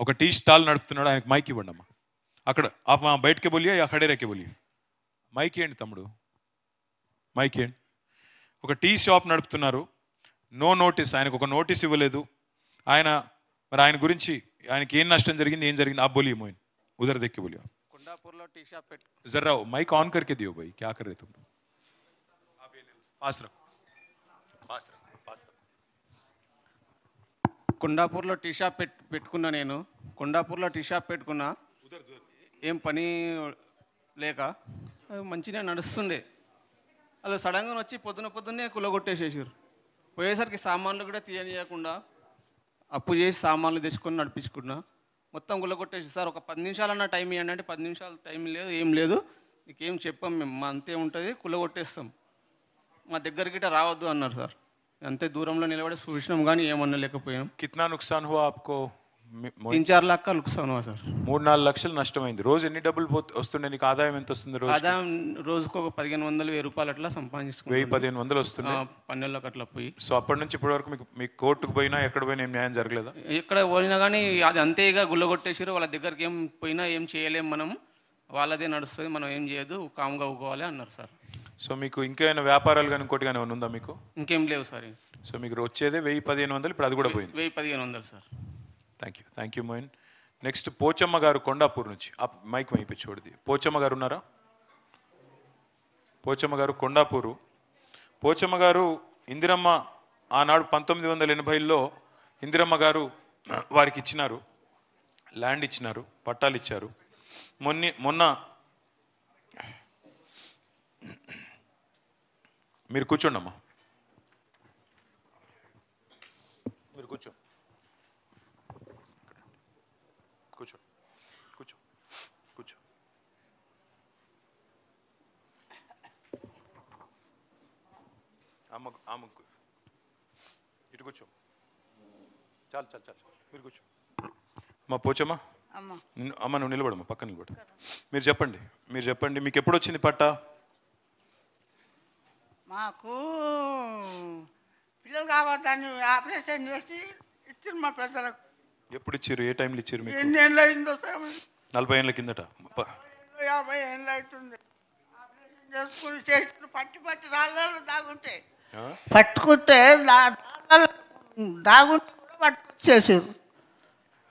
ఒక tea stall నడుపుతున్నాడు, ఆయనకు మైక్ ఇవ్వండి అమ్మా. అక్కడ బయటకే బోలియా యా ఖడే రకే బోలియా? మైక్ ఏంటి తమ్ముడు, మైక్ ఏంటి? ఒక టీ షాప్ నడుపుతున్నారు, నో నోటీస్, ఆయనకు ఒక నోటీస్ ఇవ్వలేదు. మరి ఆయన గురించి ఆయనకి ఏం నష్టం జరిగింది, ఏం జరిగింది? आप बोलिए मोइन, उधर देख के बोलिए. కొండాపూర్లో టీ షాప్ जरा माइक ऑन करके दियो भाई, क्या कर रहे तुम? आप ये ले लो, पास रखो, पास रखो, पास रखो. కొండాపూర్లో టీ షాప్ పెట్టుకున్నా. నేను కొండాపూర్లో టీ షాప్ పెట్టుకున్నా. ఏం పని లేక మంచిగా నడుస్తుండే. అలా సడన్గా వచ్చి పొద్దున్నే కులగొట్టేసేసారు. పోయేసరికి సామాన్లు కూడా తీయనీయకుండా అప్పు చేసి సామాన్లు తెచ్చుకొని నడిపించుకున్నా. మొత్తం గుల్లగొట్టేసి, సార్ ఒక 10 నిమిషాలన్నా టైం ఇవ్వండి అంటే 10 నిమిషాలు టైం లేదు, ఏం లేదు, నీకేం చెప్పాం మేము, మా అంతే ఉంటుంది, కుల్లగొట్టేస్తాం, మా దగ్గరికి రావద్దు అన్నారు సార్. అంతే దూరంలో నిలబడి చూసినాం కానీ ఏమనలేకపోయాం. कितना नुकसान हुआ आपको? 3-4 लाख का नुकसान हुआ సార్. 3-4 లక్షలు నష్టమైంది. రోజు ఎన్ని డబ్బులు వస్తుండే నీకు? ఆదాయం ఎంత వస్తుంది రోజు? ఆదాయం రోజుకు ఒక 1500-1000 రూపాయలు అట్లా సంపాదించుకున్నాం. 1000-1500 వస్తుంది పన్నెళ్ళకి అట్లా పోయి. సో అప్పటి నుంచి ఇప్పటి వరకు మీకు కోర్టుకు పోయినా ఎక్కడ పోయినా ఏం న్యాయం జరగలేదా? ఎక్కడ పోయినా కానీ అది అంతేగా గుల్లగొట్టేసారు. వాళ్ళ దగ్గరికి ఏం పోయినా ఏం చేయలేం, మనం వాళ్ళదే నడుస్తుంది, మనం ఏం చేయదు, కామ్గా ఊకోవాలి అన్నారు సార్. సో మీకు ఇంకేమైనా వ్యాపారాలు కానీ ఇంకోటి కానీ ఏమైనా ఉందా మీకు? ఇంకేం లేవు సార్. సో మీకు వచ్చేదే 1000-1500, ఇప్పుడు అది కూడా పోయింది. 1000-1500 sir. Thank you Moin. Next Pochamma గారు కొండాపూర్ నుంచి. మైక్ వైపు చూడది. పోచమ్మ గారు ఉన్నారా? పోచమ్మ గారు కొండాపూరు. పోచమ్మ గారు ఇందిరమ్మ ఆనాడు 1980లో ఇందిరమ్మ గారు వారికి ఇచ్చినారు, ల్యాండ్ ఇచ్చినారు, పట్టాలు ఇచ్చారు. మొన్న మీరు కూర్చోండి అమ్మా, మీరు కూర్చో కూర్చో కూర్చో కూర్చో. అమ్మ ఇటు కూర్చో. చాలు చాలు చాలు, మీరు కూర్చో. అమ్మ పోచమ్మా, అమ్మ నువ్వు నిలబడమ్మా, పక్కన నిలబడు. మీరు చెప్పండి మీకు ఎప్పుడు వచ్చింది పట్టా? మాకు పిల్లలు కావద్దని ఆపరేషన్ చేసి ఇచ్చారు మా పెద్దలకు. ఎప్పుడు ఇచ్చారు? ఏ టైంలో ఇచ్చారు మీకు? ఎన్ని ఏళ్ళు అయిందో సార్? 40 ఏళ్ళ కిందట. 50 ఏళ్ళు అవుతుంది. ఆపరేషన్ చేసుకుని చేసి పట్టి రాళ్ళలో దాగుంటే పట్టుకుంటే దాగుంటే కూడా పట్టుకొచ్చేసారు.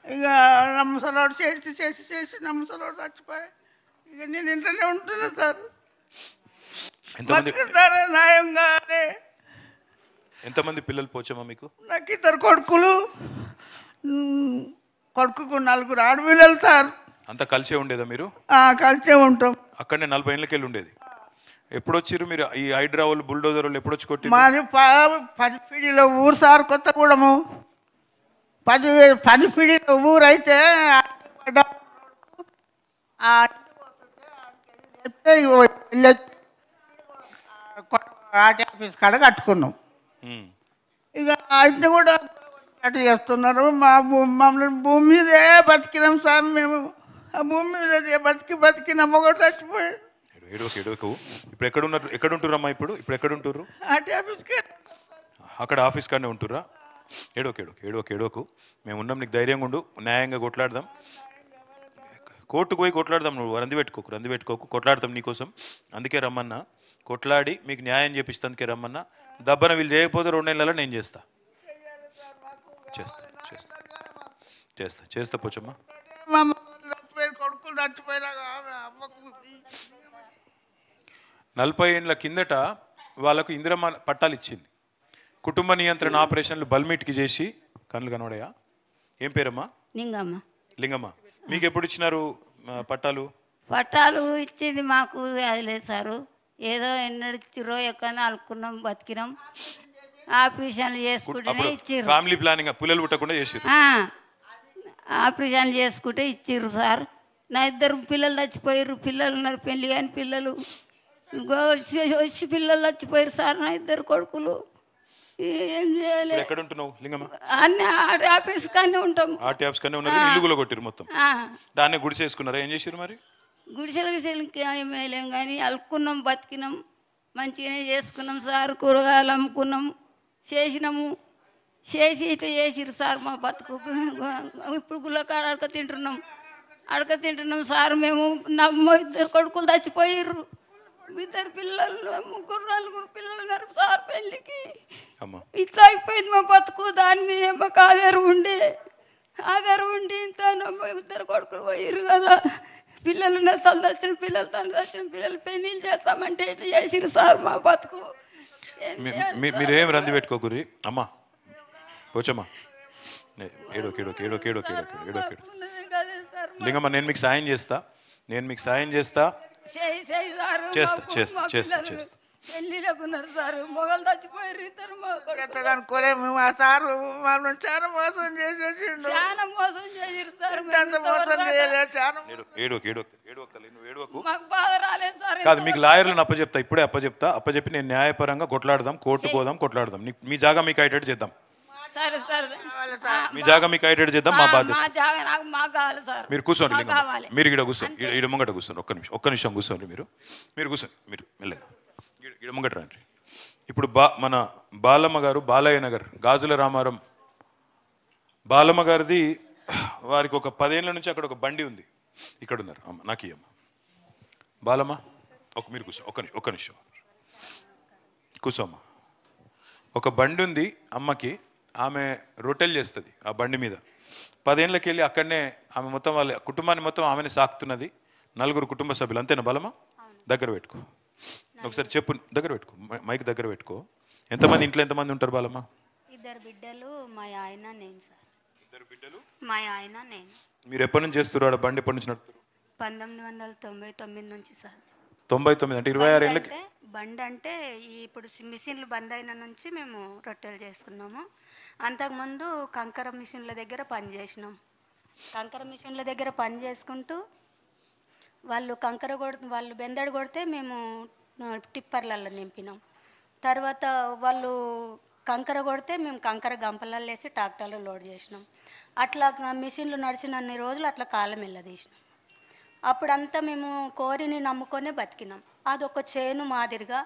ఇక నమ్మసలోడు చేసి నమ్మసలోడు చచ్చిపోయి ఇక నేను ఇంట్లోనే ఉంటున్నా సార్. ఎంతమంది పిల్లలు పోచమ్మా మీకు? నాకు 2 కొడుకులు, కొడుకుకు 4 ఆడపిల్లలు సార్. అంతా కలిసే ఉండేదా మీరు? కలిసే ఉంటాం. అక్కడనే 40 ఏళ్ళకి వెళ్ళి ఉండేది. ఎప్పుడు వచ్చారు మీరు? ఈ హైడ్రా వాళ్ళు, బుల్డోజర్ వాళ్ళు ఎప్పుడు వచ్చి కొట్టి? మాది 10 పీడీల ఊరు సార్, కొత్తగూడెము. 10 పీడీల ఊరు అయితే చెప్తే ఆర్టీ ఆఫీస్ కాడ కట్టుకున్నాం. ఇక ఇంటి కూడా అటు చేస్తున్నారు. మమ్మల్ని భూమి మీదే బతికినాం సార్. మేము ఆ భూమి మీద బతికి నమ్మకం చచ్చిపోయి. ఏడవకు. ఇప్పుడు ఎక్కడ ఉంటురమ్మా? ఇప్పుడు ఎక్కడ ఉంటుర్రు? ఆర్టీ ఆఫీస్కి. అక్కడ ఆఫీస్ కాడనే ఉంటుర్రా? ఏడవకు. మేము ఉన్నాం, నీకు ధైర్యంగా ఉండు, న్యాయంగా కొట్లాడదాం. కోర్టుకు పోయి కొట్లాడదాం. నువ్వు రంది పెట్టుకోకు, కొట్లాడతాం నీకోసం. అందుకే రమ్మన్నా, కొట్లాడి మీకు న్యాయం చేపిస్తాందుకే రమ్మన్నా. దబ్బన వీళ్ళు చేయకపోతే 2 నెలలలో నేను చేస్తా పోచమ్మా. కొడుకులు చచ్చిపోయినా 40 ఏళ్ళ కిందట వాళ్ళకు ఇందిరమ్మ పట్టాలు ఇచ్చింది. కుటుంబ నియంత్రణ ఆపరేషన్లు బల్మీట్కి చేసి. కళ్ళు కనబడయా? ఏం పేరమ్మా? లింగమ్మ. మీకు ఎప్పుడు ఇచ్చినారు పట్టాలు? పట్టాలు ఇచ్చింది మాకు అది లేదు సారు. ఏదో ఎన్నడిచ్చిరో ఎక్కడ అలుకున్నాం, బతికినాం. ఆపరేషన్లు చేసుకుంటేనే ఇచ్చిర్రు. ఫ్యామిలీ ప్లానింగ్, పిల్లలు పుట్టకుండా చేసిర్రు. ఆపరేషన్లు చేసుకుంటే ఇచ్చిర్రు సార్. నా 2 పిల్లలు చచ్చిపోయారు. పిల్లలు ఉన్నారు, పెళ్ళి కాని పిల్లలు. వచ్చి పిల్లలు చచ్చిపోయారు సార్. నా 2 కొడుకులు. ఏం చేయలేదు. ఎక్కడ ఉంటున్నావు లింగమ్మ? అన్నీ ఆర్టీ ఆఫీస్ కానీ ఉంటాం. ఆర్టీ ఆఫీస్ కానీ ఉన్నారు. ఇల్లు కూడా కొట్టిరు మొత్తం. దాన్ని గుడిసె వేసుకున్నారా? ఏం చేసారు మరి? గుడిసెలకి ఏమేలేం కానీ అలుక్కున్నాం, బతికినాం, మంచిగానే చేసుకున్నాం సార్. కూరగాయలు అమ్ముకున్నాం, చేసినాము. చేసి ఇట్లా చేసిరు సార్ మా బతుకు. ఇప్పుడు గుల్లకాడ అడక తింటున్నాం సార్. మేము ఇద్దరు కొడుకులు చచ్చిపోయిర్రు, ఇద్దరు పిల్లలు, ముగ్గురు నలుగురు పిల్లలు ఉన్నారు సార్ పెళ్ళికి. ఇట్లా అయిపోయింది మా బతుకు. దాని మీద మాకు ఆధారం ఉండి ఇంత ఇద్దరు కొడుకులు పోయిర్రు కదా. పిల్లలు తల్లి పిల్లలు పెళ్ళిళ్ళు చేస్తామంటే ఇట్లా చేసిరు సార్ మా బతుకు. మీరేం రంది పెట్టుకోకురి అమ్మా, పోచమ్మా, ఏడో లింగమ్మ, నేను మీకు సాయం చేస్తా. పెళ్ళిళ్ళకున్నారు సార్, మొగలు చచ్చిపోయారు ఇద్దరు. అనుకోలేము మా సారు మమ్మల్ని చాలా మోసం చేసేసిండు. చాలా మోసం చేసిరు సార్. మోసం చేయలేదు చాలా. మాకు బాధ రాలేదు సార్. కాదు, మీకు లాయర్లను అప్పచెప్తా, ఇప్పుడే అప్పచెప్పి నేను న్యాయపరంగా కొట్లాడదాం, కోర్టు పోదాం, కొట్లాడదాం. మీ జాగా మీకు అయ్యేటట్టు చేద్దాం. సరే సార్, మీ జాగా మీకు అయ్యేటట్టు చేద్దాం. మా బాధ్యత. మాకు కావాలి సార్. మీరు కూర్చోండి లింగమ్మ, మీరు ఇక్కడ కూర్చోండి, ఈడ ముంగట కూర్చోండి. ఒక్క నిమిషం కూర్చోండి. మీరు కూర్చోండి, మీరు మెల్లగా ఈడ ముంగట రండి. ఇప్పుడు మన బాలమ్మ గారు, బాలయ్య నగర్, గాజుల రామారం బాలమ్మ గారిది. వారికి ఒక 10 ఏళ్ళ నుంచి అక్కడ ఒక బండి ఉంది. ఇక్కడ ఉన్నారు అమ్మ, నాకు ఇయ్యమ్మ. బాలమ్మ, మీరు కూర్చో, ఒక్క నిమిషం కూర్చోమ్మ. ఒక బండి ఉంది అమ్మకి, ఆమె రొట్టెలు చేస్తుంది ఆ బండి మీద. 10 ఏళ్ళకి వెళ్ళి అక్కడనే ఆమె మొత్తం వాళ్ళ కుటుంబాన్ని మొత్తం ఆమెనే సాకుతున్నది. 4 కుటుంబ సభ్యులు, అంతేనా బాలమ్మ? దగ్గర పెట్టుకో ఒకసారి, చెప్పు, దగ్గర పెట్టుకో, మైక్ దగ్గర పెట్టుకో. ఎంతమంది ఇంట్లో ఎంతమంది ఉంటారు బాలమ్మ? 2 బిడ్డలు, మా ఆయన, నేను సార్. 2 బిడ్డలు, మా ఆయన, నేను. మీరు ఎప్పటి నుంచి చేస్తున్నారు ఆ బండి? ఎప్పటి నుంచి నడుపుతారు? 1999 నుంచి సార్. 99 అంటే 26 ఏళ్ళకి. బండి అంటే ఇప్పుడు మిషన్లు బంద్ అయిన నుంచి మేము రొట్టెలు చేసుకున్నాము. అంతకుముందు కంకర మిషన్ల దగ్గర పనిచేసినాం. కంకర మిషన్ల దగ్గర పని చేసుకుంటూ వాళ్ళు వాళ్ళు బెందడు కొడితే మేము టిప్పర్లలో నింపినాం. తర్వాత వాళ్ళు కంకర కొడితే మేము కంకర గంపలలో వేసి ట్రాక్టర్లో లోడ్ చేసినాం. అట్లా మిషన్లు నడిచినన్ని రోజులు అట్లా కాలం వెళ్ళదీసినాం. అప్పుడంతా మేము కోరిని నమ్ముకొనే బతికినాం. అదొక చేను మాదిరిగా.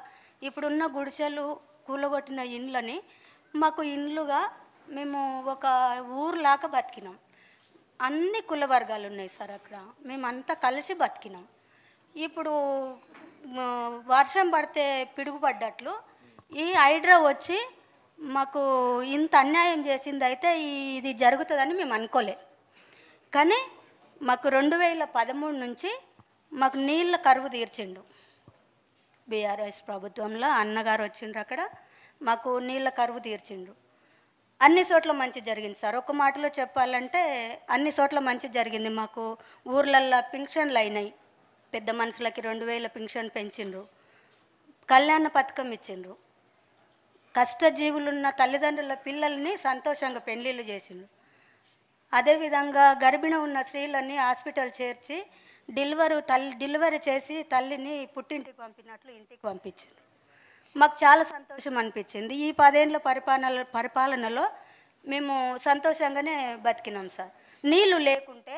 ఇప్పుడున్న గుడిసెలు కూలగొట్టిన ఇండ్లని మాకు ఇండ్లుగా మేము ఒక ఊరులాగా బతికినాం. అన్ని కుల వర్గాలు ఉన్నాయి సార్ అక్కడ. మేమంతా కలిసి బతికినాం. ఇప్పుడు వర్షం పడితే పిడుగు పడ్డట్లు ఈ హైడ్రా వచ్చి మాకు ఇంత అన్యాయం చేసింది. అయితే ఇది జరుగుతుందని మేము అనుకోలే. కానీ మాకు 2013 నుంచి మాకు నీళ్ళ కరువు తీర్చిండు. బీఆర్ఎస్ ప్రభుత్వంలో అన్నగారు వచ్చిండ్రు, అక్కడ మాకు నీళ్ళ కరువు తీర్చిండు. అన్ని చోట్ల మంచి జరిగింది సార్. ఒక మాటలో చెప్పాలంటే అన్ని చోట్ల మంచి జరిగింది. మాకు ఊర్లల్లో పింఛన్లు అయినాయి. పెద్ద మనుషులకి 2000 పింఛన్ పెంచిండ్రు. కళ్యాణ పథకం ఇచ్చిండ్రు. కష్టజీవులున్న తల్లిదండ్రుల పిల్లల్ని సంతోషంగా పెళ్ళిళ్ళు చేసిండ్రు. అదేవిధంగా గర్భిణి ఉన్న స్త్రీలని హాస్పిటల్ చేర్చి డెలివరీ చేసి తల్లిని పుట్టింటికి పంపినట్లు ఇంటికి పంపించిండ్రు. మాకు చాలా సంతోషం అనిపించింది. ఈ 10 ఏళ్ళ పరిపాలనలో మేము సంతోషంగానే బతికినాం సార్. నీళ్లు లేకుంటే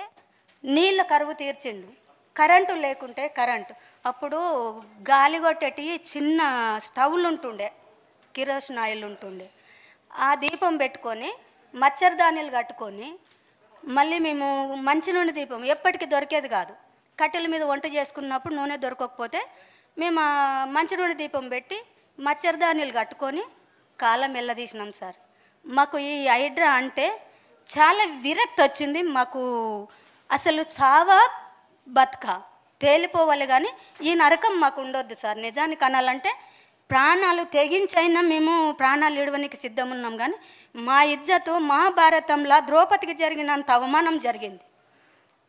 నీళ్ళ కరువు తీర్చిండు, కరెంటు లేకుంటే కరెంటు. అప్పుడు గాలి కొట్టేటి చిన్న స్టవ్లు ఉంటుండే, కిరోసిన్ ఆయిల్ ఉంటుండే. ఆ దీపం పెట్టుకొని మచ్చరదానీలు కట్టుకొని మళ్ళీ మేము మంచినూనె దీపం ఎప్పటికీ దొరికేది కాదు. కట్టెల మీద వంట చేసుకున్నప్పుడు నూనె దొరకకపోతే మేము మంచినూనె దీపం పెట్టి మచ్చరదానీలు కట్టుకొని కాలం వెళ్ళదీసినాం సార్. మాకు ఈ హైడ్రా అంటే చాలా విరక్తి వచ్చింది. మాకు అసలు చావా బతుక తేలిపోవాలి, కానీ ఈ నరకం మాకు ఉండొద్దు సార్. నిజానికి అనాలంటే ప్రాణాలు తెగించైనా మేము ప్రాణాలు ఇడవనికి సిద్ధం ఉన్నాం. కానీ మా ఇజ్జతు మహాభారతంలో ద్రౌపదికి జరిగినంత అవమానం జరిగింది.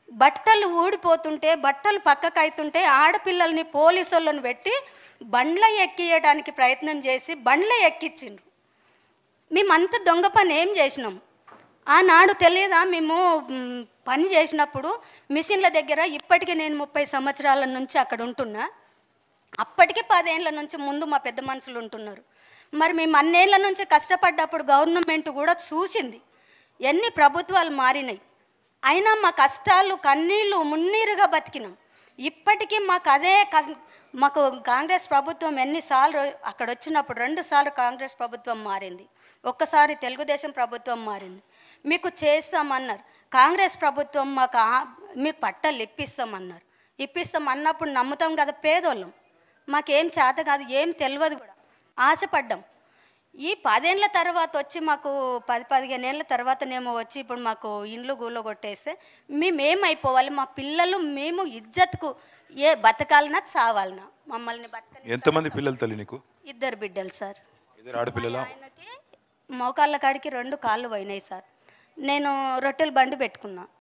బట్టలు ఊడిపోతుంటే, బట్టలు పక్కకు అవుతుంటే ఆడపిల్లల్ని పోలీసులను పెట్టి బండ్ల ఎక్కియడానికి ప్రయత్నం చేసి బండ్ల ఎక్కించిండ్రు. మేమంతా దొంగ పని ఏం చేసినాం ఆనాడు తెలియదా? మేము పని చేసినప్పుడు మిషన్ల దగ్గర ఇప్పటికీ నేను 30 సంవత్సరాల నుంచి అక్కడ ఉంటున్నా. అప్పటికి 10 ఏళ్ళ నుంచి ముందు మా పెద్ద మనుషులు ఉంటున్నారు. మరి మేము అన్నేళ్ల నుంచి కష్టపడ్డప్పుడు గవర్నమెంట్ కూడా చూసింది. ఎన్ని ప్రభుత్వాలు మారినాయి, అయినా మా కష్టాలు కన్నీళ్ళు మున్నీరుగా బతికినాం. ఇప్పటికీ మాకు మాకు కాంగ్రెస్ ప్రభుత్వం ఎన్నిసార్లు అక్కడ వచ్చినప్పుడు 2 సార్లు కాంగ్రెస్ ప్రభుత్వం మారింది. ఒక్కసారి తెలుగుదేశం ప్రభుత్వం మారింది, మీకు చేస్తామన్నారు. కాంగ్రెస్ ప్రభుత్వం మీకు పట్టాలు ఇప్పిస్తామన్నారు. ఇప్పిస్తాం అన్నప్పుడు నమ్ముతాం కదా, పేదోళ్ళం, మాకేం చేత కాదు, ఏం తెలియదు కూడా, ఆశపడ్డాం. ఈ 10 ఏళ్ళ తర్వాత వచ్చి మాకు 10-15 ఏళ్ళ తర్వాతనేమో వచ్చి ఇప్పుడు మాకు ఇండ్లు గూళ్ళో కొట్టేస్తే మేమేమైపోవాలి? మా పిల్లలు మేము ఇజ్జత్కు బతకాలన్నా చావాలన్నా? మమ్మల్ని బతకని. ఎంతమంది పిల్లలు తల్లి నీకు? 2 బిడ్డలు సార్. 2 ఆడపిల్లలా? ఆయనకి మోకాళ్ళ కాడికి 2 కాళ్ళు పోయినాయి సార్. నేను రొట్టెల బండి పెట్టుకున్నా.